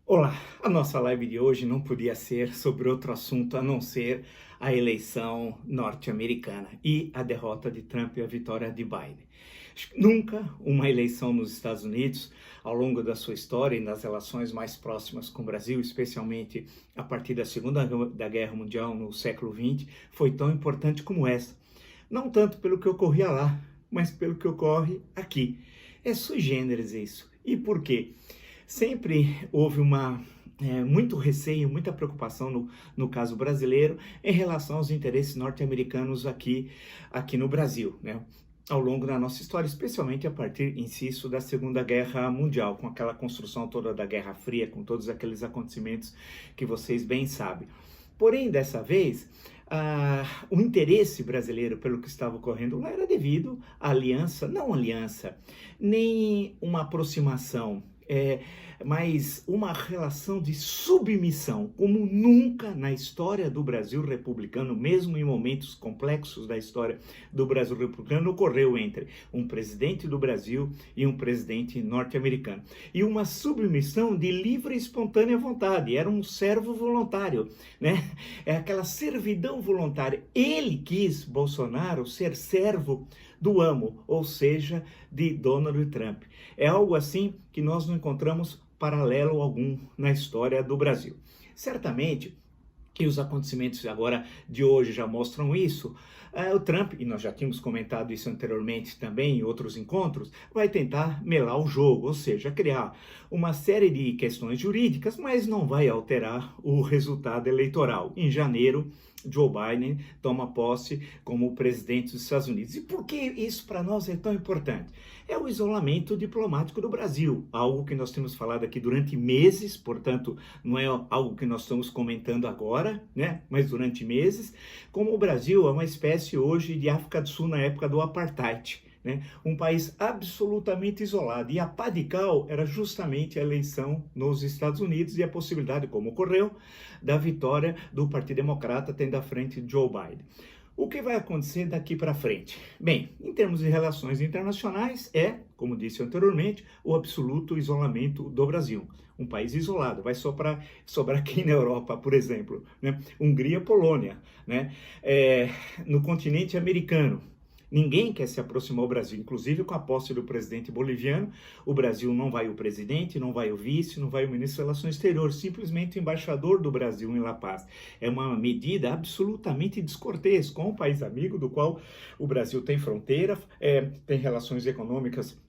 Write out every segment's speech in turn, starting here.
Olá, a nossa live de hoje não podia ser sobre outro assunto a não ser a eleição norte-americana e a derrota de Trump e a vitória de Biden. Nunca uma eleição nos Estados Unidos, ao longo da sua história e nas relações mais próximas com o Brasil, especialmente a partir da Segunda Guerra Mundial no século XX, foi tão importante como essa. Não tanto pelo que ocorria lá, mas pelo que ocorre aqui. É sui generis isso. E por quê? Sempre houve muito receio, muita preocupação no caso brasileiro em relação aos interesses norte-americanos aqui no Brasil, né? Ao longo da nossa história, especialmente a partir, insisto, da Segunda Guerra Mundial, com aquela construção toda da Guerra Fria, com todos aqueles acontecimentos que vocês bem sabem. Porém, dessa vez, o interesse brasileiro pelo que estava ocorrendo lá era devido à aliança, não aliança, nem uma aproximação, mas uma relação de submissão, como nunca na história do Brasil republicano, mesmo em momentos complexos da história do Brasil republicano, ocorreu entre um presidente do Brasil e um presidente norte-americano. E uma submissão de livre e espontânea vontade, era um servo voluntário, né? É aquela servidão voluntária. Ele quis, Bolsonaro, ser servo do amo, ou seja, de Donald Trump. É algo assim que nós não encontramos paralelo algum na história do Brasil. Certamente, e os acontecimentos agora de hoje já mostram isso, o Trump, e nós já tínhamos comentado isso anteriormente também em outros encontros, vai tentar melar o jogo, ou seja, criar uma série de questões jurídicas, mas não vai alterar o resultado eleitoral. Em janeiro, Joe Biden toma posse como presidente dos Estados Unidos. E por que isso para nós é tão importante? É o isolamento diplomático do Brasil, algo que nós temos falado aqui durante meses, portanto, não é algo que nós estamos comentando agora, né? Mas durante meses, como o Brasil é uma espécie hoje de África do Sul na época do Apartheid, né? Um país absolutamente isolado. E a pá de cal era justamente a eleição nos Estados Unidos e a possibilidade, como ocorreu, da vitória do Partido Democrata tendo à frente Joe Biden. O que vai acontecer daqui para frente? Bem, em termos de relações internacionais, como disse anteriormente, o absoluto isolamento do Brasil. Um país isolado, vai sobrar aqui na Europa, por exemplo, né? Hungria, Polônia, né? No continente americano. Ninguém quer se aproximar ao Brasil, inclusive com a posse do presidente boliviano. O Brasil não vai o presidente, não vai o vice, não vai o ministro das Relações Exteriores, simplesmente o embaixador do Brasil em La Paz. É uma medida absolutamente descortês com um país amigo do qual o Brasil tem fronteira, tem relações econômicas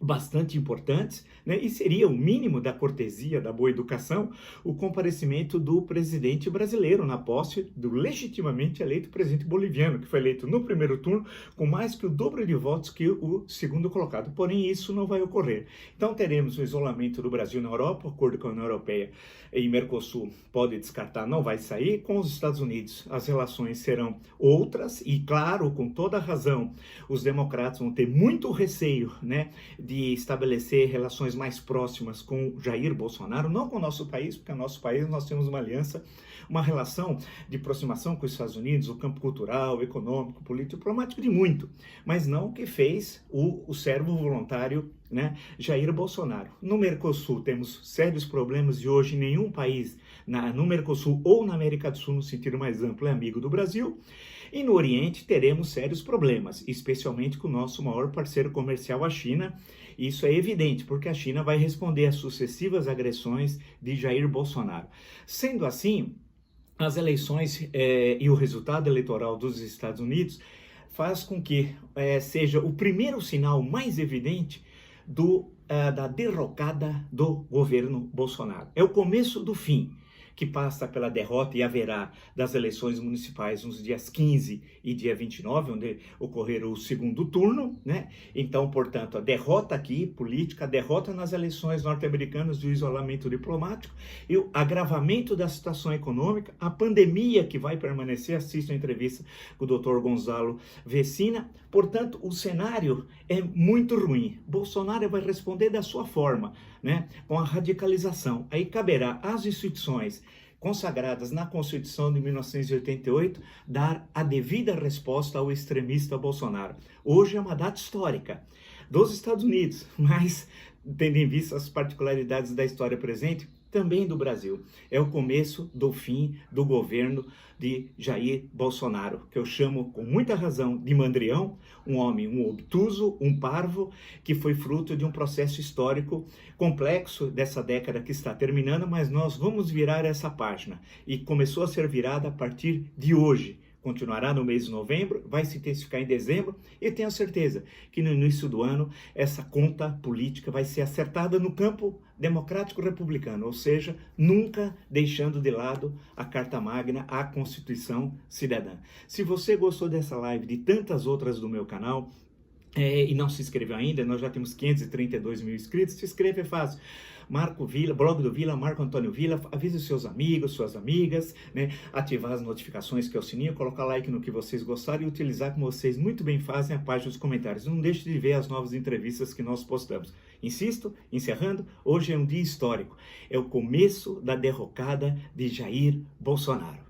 bastante importantes, né? E seria o mínimo da cortesia, da boa educação, o comparecimento do presidente brasileiro na posse do legitimamente eleito presidente boliviano, que foi eleito no primeiro turno com mais que o dobro de votos que o segundo colocado. Porém, isso não vai ocorrer. Então, teremos o isolamento do Brasil na Europa, o acordo com a União Europeia e Mercosul pode descartar, não vai sair. Com os Estados Unidos, as relações serão outras e, claro, com toda razão, os democratas vão ter muito receio, né, de estabelecer relações mais próximas com Jair Bolsonaro, não com o nosso país, porque no nosso país nós temos uma aliança, uma relação de aproximação com os Estados Unidos, o campo cultural, econômico, político, diplomático de muito, mas não o que fez o servo voluntário, né, Jair Bolsonaro. No Mercosul temos sérios problemas e hoje nenhum país no Mercosul ou na América do Sul, no sentido mais amplo, é amigo do Brasil. E no Oriente teremos sérios problemas, especialmente com o nosso maior parceiro comercial, a China. Isso é evidente, porque a China vai responder às sucessivas agressões de Jair Bolsonaro. Sendo assim, as eleições e o resultado eleitoral dos Estados Unidos faz com que seja o primeiro sinal mais evidente da derrocada do governo Bolsonaro. É o começo do fim, que passa pela derrota e haverá das eleições municipais nos dias 15 e dia 29, onde ocorrer o segundo turno, né? Então, portanto, a derrota aqui, política, a derrota nas eleições norte-americanas do isolamento diplomático e o agravamento da situação econômica, a pandemia que vai permanecer, assista a entrevista com o Dr. Gonzalo Vecina. Portanto, o cenário é muito ruim. Bolsonaro vai responder da sua forma, né? Com a radicalização. Aí caberá às instituições consagradas na Constituição de 1988, dar a devida resposta ao extremista Bolsonaro. Hoje é uma data histórica dos Estados Unidos, mas tendo em vista as particularidades da história presente, também do Brasil. É o começo do fim do governo de Jair Bolsonaro, que eu chamo com muita razão de mandrião, um homem, um obtuso, um parvo, que foi fruto de um processo histórico complexo dessa década que está terminando, mas nós vamos virar essa página. E começou a ser virada a partir de hoje. Continuará no mês de novembro, vai se intensificar em dezembro e tenho certeza que no início do ano essa conta política vai ser acertada no campo democrático-republicano, ou seja, nunca deixando de lado a Carta Magna, a Constituição Cidadã. Se você gostou dessa live e de tantas outras do meu canal, e não se inscreveu ainda, nós já temos 532 mil inscritos, se inscreve é fácil. Marco Villa, blog do Villa, Marco Antônio Villa, avise os seus amigos, suas amigas, né? Ativar as notificações, que é o sininho, colocar like no que vocês gostaram e utilizar como vocês muito bem fazem a página dos comentários. Não deixe de ver as novas entrevistas que nós postamos. Insisto, encerrando, hoje é um dia histórico. É o começo da derrocada de Jair Bolsonaro.